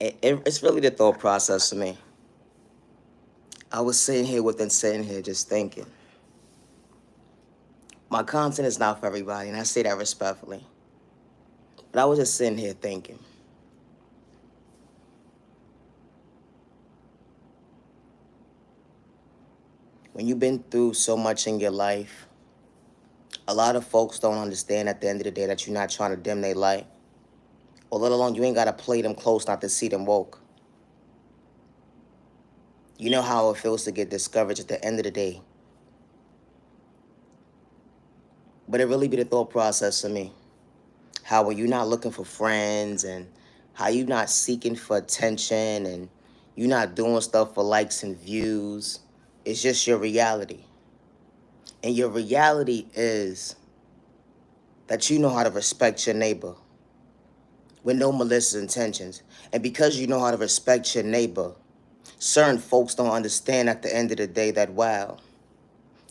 It's really the thought process for me. I was sitting here just thinking. My content is not for everybody, and I say that respectfully. But I was just sitting here thinking. When you've been through so much in your life, a lot of folks don't understand at the end of the day that you're not trying to dim their light. Or let alone you ain't got to play them close not to see them woke. You know how it feels to get discouraged at the end of the day. But it really be the thought process for me. How when you're not looking for friends and how you not seeking for attention and you not doing stuff for likes and views. It's just your reality. And your reality is that you know how to respect your neighbor with no malicious intentions. And because you know how to respect your neighbor, certain folks don't understand at the end of the day that, wow,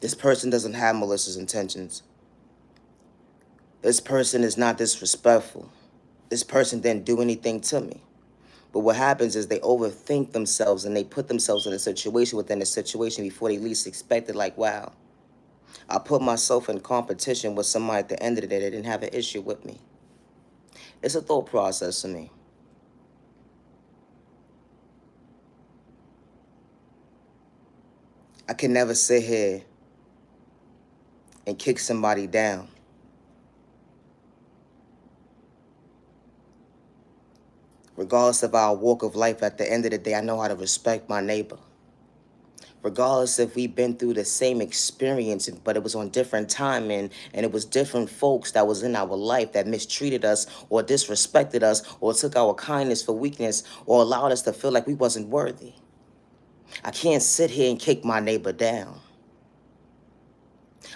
this person doesn't have malicious intentions. This person is not disrespectful. This person didn't do anything to me. But what happens is they overthink themselves and they put themselves in a situation within a situation before they least expect it. Like, wow, I put myself in competition with somebody at the end of the day that didn't have an issue with me. It's a thought process for me. I can never sit here and kick somebody down. Regardless of our walk of life, at the end of the day, I know how to respect my neighbor. Regardless if we've been through the same experience, but it was on different time and it was different folks that was in our life that mistreated us or disrespected us or took our kindness for weakness or allowed us to feel like we wasn't worthy. I can't sit here and kick my neighbor down.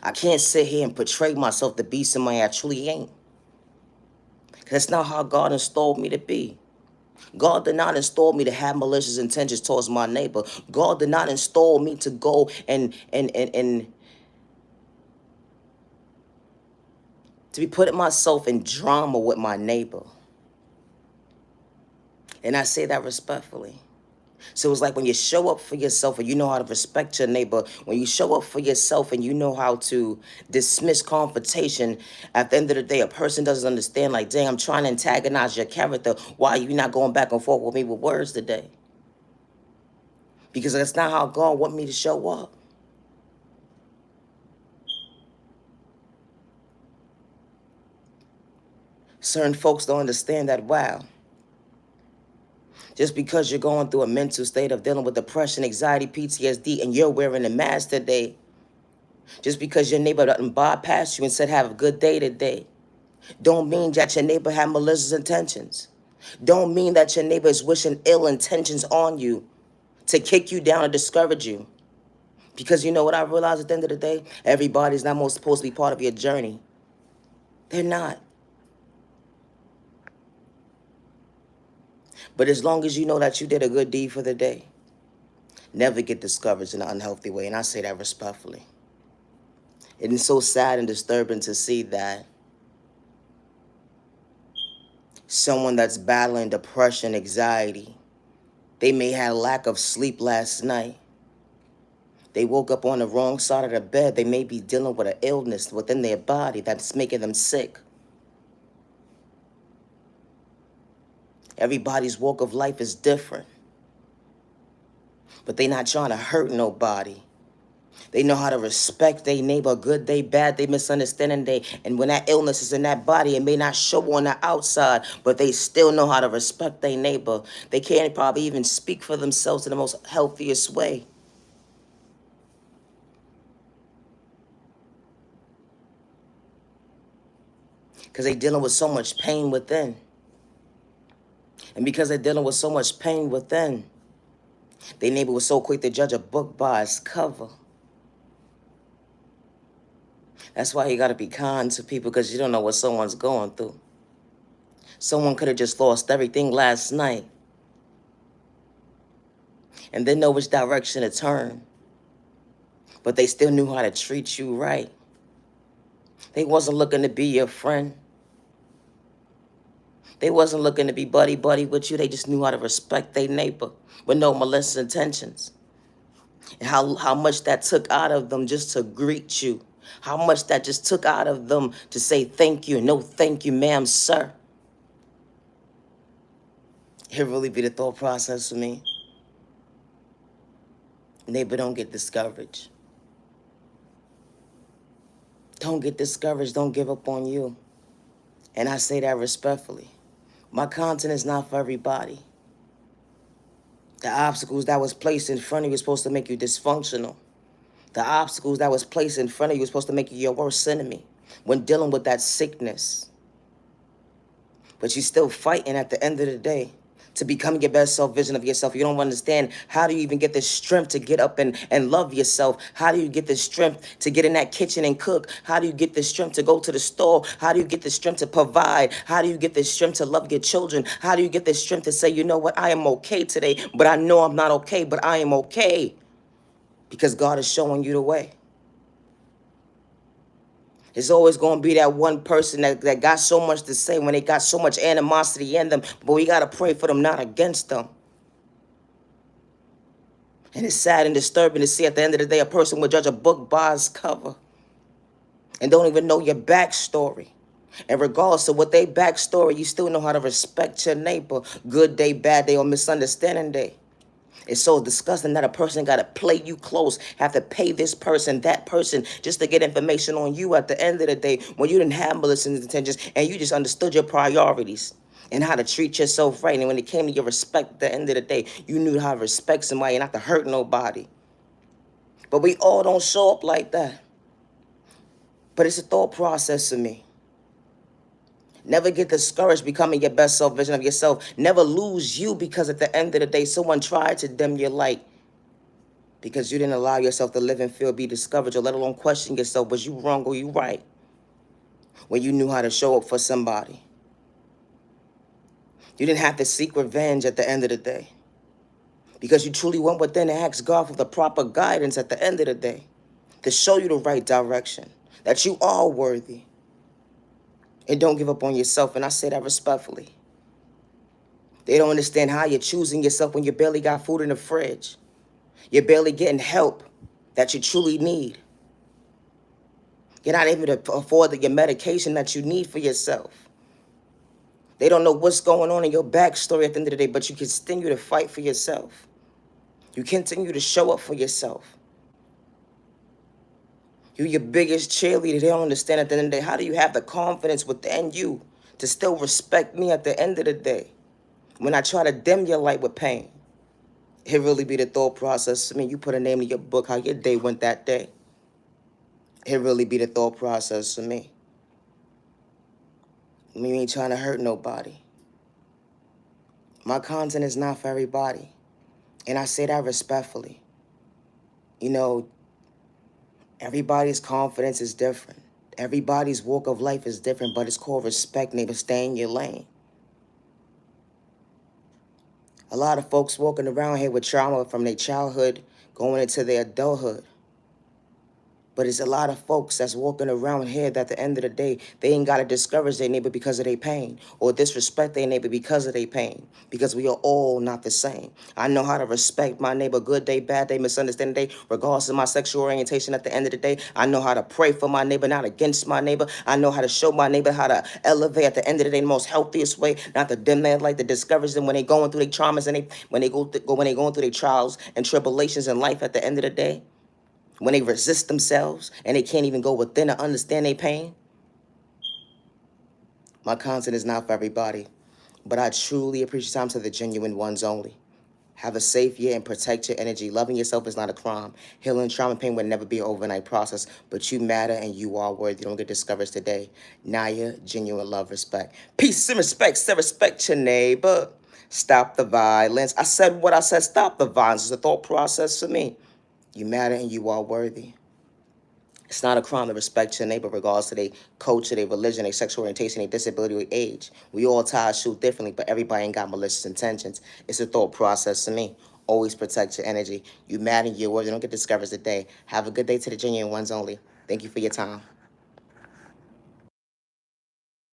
I can't sit here and portray myself to be somebody I truly ain't. That's not how God installed me to be. God did not install me to have malicious intentions towards my neighbor. God did not install me to go and to be putting myself in drama with my neighbor. And I say that respectfully. So it's like when you show up for yourself and you know how to respect your neighbor, when you show up for yourself and you know how to dismiss confrontation, at the end of the day, a person doesn't understand, like, dang, I'm trying to antagonize your character. Why are you not going back and forth with me with words today? Because that's not how God want me to show up. Certain folks don't understand that, wow, just because you're going through a mental state of dealing with depression, anxiety, PTSD, and you're wearing a mask today, just because your neighbor doesn't bypass you and said, have a good day today, don't mean that your neighbor had malicious intentions. Don't mean that your neighbor is wishing ill intentions on you to kick you down or discourage you. Because you know what I realized at the end of the day? Everybody's not most supposed to be part of your journey. They're not. But as long as you know that you did a good deed for the day, never get discouraged in an unhealthy way. And I say that respectfully. It is so sad and disturbing to see that someone that's battling depression, anxiety, they may have lack of sleep last night. They woke up on the wrong side of the bed. They may be dealing with an illness within their body that's making them sick. Everybody's walk of life is different. But they're not trying to hurt nobody. They know how to respect their neighbor, good day, bad day, misunderstanding day. And when that illness is in that body, it may not show on the outside, but they still know how to respect their neighbor. They can't probably even speak for themselves in the most healthiest way. Because they're dealing with so much pain within. And because they're dealing with so much pain within, their neighbor was so quick to judge a book by its cover. That's why you got to be kind to people, because you don't know what someone's going through. Someone could have just lost everything last night and didn't know which direction to turn. But they still knew how to treat you right. They wasn't looking to be your friend. They wasn't looking to be buddy-buddy with you. They just knew how to respect their neighbor with no malicious intentions. And how much that took out of them just to greet you. How much that just took out of them to say thank you. No thank you, ma'am, sir. It really be the thought process for me. Neighbor, don't get discouraged. Don't get discouraged. Don't give up on you. And I say that respectfully. My content is not for everybody. The obstacles that was placed in front of you were supposed to make you dysfunctional. The obstacles that was placed in front of you were supposed to make you your worst enemy when dealing with that sickness. But you're still fighting at the end of the day to become your best self vision of yourself. You don't understand, how do you even get the strength to get up and love yourself? How do you get the strength to get in that kitchen and cook? How do you get the strength to go to the store? How do you get the strength to provide? How do you get the strength to love your children? How do you get the strength to say, you know what, I am okay today, but I know I'm not okay, but I am okay because God is showing you the way. There's always going to be that one person that got so much to say when they got so much animosity in them, but we got to pray for them, not against them. And it's sad and disturbing to see at the end of the day a person would judge a book by its cover and don't even know your backstory. And regardless of what they backstory, you still know how to respect your neighbor. Good day, bad day, or misunderstanding day. It's so disgusting that a person got to play you close, have to pay this person, that person, just to get information on you at the end of the day when you didn't have malicious intentions and you just understood your priorities and how to treat yourself right. And when it came to your respect at the end of the day, you knew how to respect somebody and not to hurt nobody. But we all don't show up like that. But it's a thought process to me. Never get discouraged becoming your best self vision of yourself. Never lose you because at the end of the day, someone tried to dim your light because you didn't allow yourself to live and feel, be discouraged, or let alone question yourself. Was you wrong or you right? When you knew how to show up for somebody. You didn't have to seek revenge at the end of the day because you truly went within and asked God for the proper guidance at the end of the day to show you the right direction, that you are worthy. And don't give up on yourself, and I say that respectfully. They don't understand how you're choosing yourself when you barely got food in the fridge. You're barely getting help that you truly need. You're not able to afford your medication that you need for yourself. They don't know what's going on in your backstory at the end of the day, but you continue to fight for yourself. You continue to show up for yourself. You're your biggest cheerleader. They don't understand at the end of the day, how do you have the confidence within you to still respect me at the end of the day when I try to dim your light with pain? It really be the thought process. I mean, you put a name in your book, how your day went that day. It really be the thought process for me. We ain't trying to hurt nobody. My content is not for everybody. And I say that respectfully. You know, everybody's confidence is different. Everybody's walk of life is different, but it's called respect, neighbor. Stay in your lane. A lot of folks walking around here with trauma from their childhood going into their adulthood. But it's a lot of folks that's walking around here that at the end of the day, they ain't got to discourage their neighbor because of their pain or disrespect their neighbor because of their pain, because we are all not the same. I know how to respect my neighbor, good day, bad day, misunderstanding day, regardless of my sexual orientation at the end of the day. I know how to pray for my neighbor, not against my neighbor. I know how to show my neighbor how to elevate at the end of the day in the most healthiest way, not to dim their light, to discourage them when they going through their traumas and when they going through their trials and tribulations in life at the end of the day. When they resist themselves and they can't even go within to understand their pain. My content is not for everybody, but I truly appreciate time to the genuine ones only. Have a safe year and protect your energy. Loving yourself is not a crime. Healing trauma and pain will never be an overnight process, but you matter and you are worthy. Don't get discouraged today. Naya, genuine love, respect. Peace and respect. Say respect your neighbor. Stop the violence. I said what I said. Stop the violence. It's a thought process for me. You matter and you are worthy. It's not a crime to respect your neighbor regardless of their culture, their religion, their sexual orientation, their disability, or age. We all tie our shoe differently, but everybody ain't got malicious intentions. It's a thought process to me. Always protect your energy. You matter and you're worthy. Don't get discouraged today. Have a good day to the genuine ones only. Thank you for your time.